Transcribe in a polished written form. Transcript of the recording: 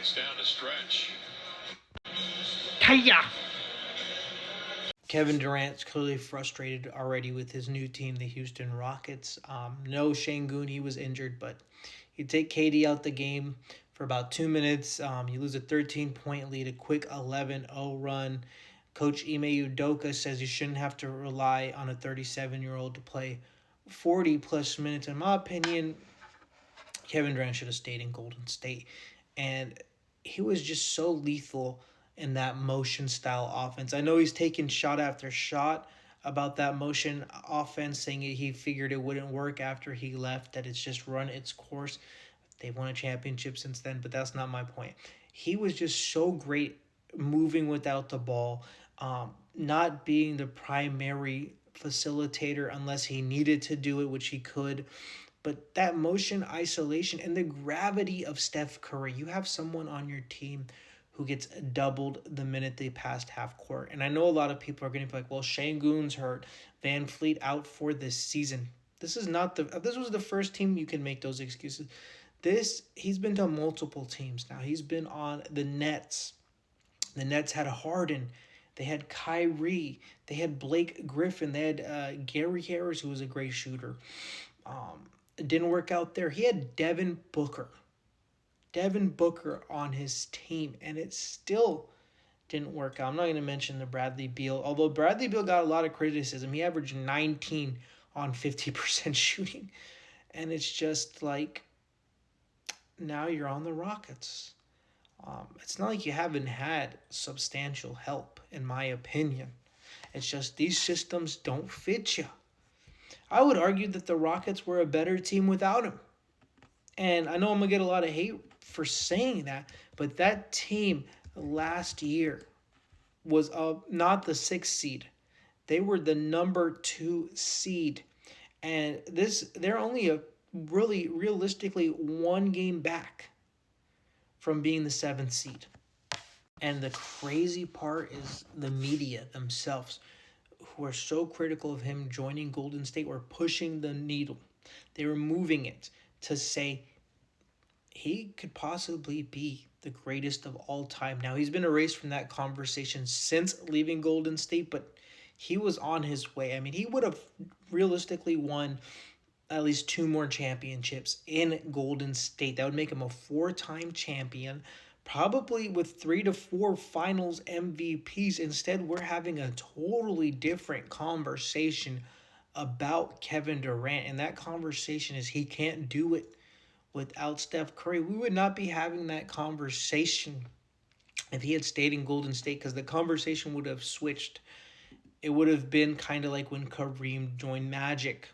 It's down to stretch. Kaya! Kevin Durant's clearly frustrated already with his new team, the Houston Rockets. No Şengün, he was injured, but you take KD out the game for about 2 minutes. You lose a 13-point lead, a quick 11-0 run. Coach Ime Udoka says you shouldn't have to rely on a 37-year-old to play 40-plus minutes. In my opinion, Kevin Durant should have stayed in Golden State. And he was just so lethal in that motion style offense. I know he's taken shot after shot about that motion offense, saying he figured it wouldn't work after he left, that it's just run its course. They've won a championship since then, but that's not my point. He was just so great moving without the ball, not being the primary facilitator unless he needed to do it, which he could. But that motion isolation and the gravity of Steph Curry, you have someone on your team who gets doubled the minute they passed half court. And I know a lot of people are going to be like, well, Şengün's hurt, Van Fleet out for this season. This was the first team you can make those excuses. He's been to multiple teams now. He's been on the Nets. The Nets had Harden. They had Kyrie. They had Blake Griffin. They had Gary Harris, who was a great shooter. It didn't work out there. He had Devin Booker on his team, and it still didn't work out. I'm not going to mention the Bradley Beal, although Bradley Beal got a lot of criticism. He averaged 19 on 50% shooting, and it's just like, now you're on the Rockets. It's not like you haven't had substantial help, in my opinion. It's just these systems don't fit you. I would argue that the Rockets were a better team without him. And I know I'm going to get a lot of hate for saying that, but that team last year was not the 6th seed. They were the number 2 seed. And they're only really realistically 1 game back from being the 7th seed. And the crazy part is the media themselves, who are so critical of him joining Golden State, were pushing the needle. They were moving it to say he could possibly be the greatest of all time. Now, he's been erased from that conversation since leaving Golden State, but he was on his way. I mean, he would have realistically won at least 2 more championships in Golden State. That would make him a 4-time champion, probably with 3 to 4 finals MVPs. Instead, we're having a totally different conversation about Kevin Durant, and that conversation is he can't do it without Steph Curry. We would not be having that conversation if he had stayed in Golden State, because the conversation would have switched. It would have been kind of like when Kareem joined Magic.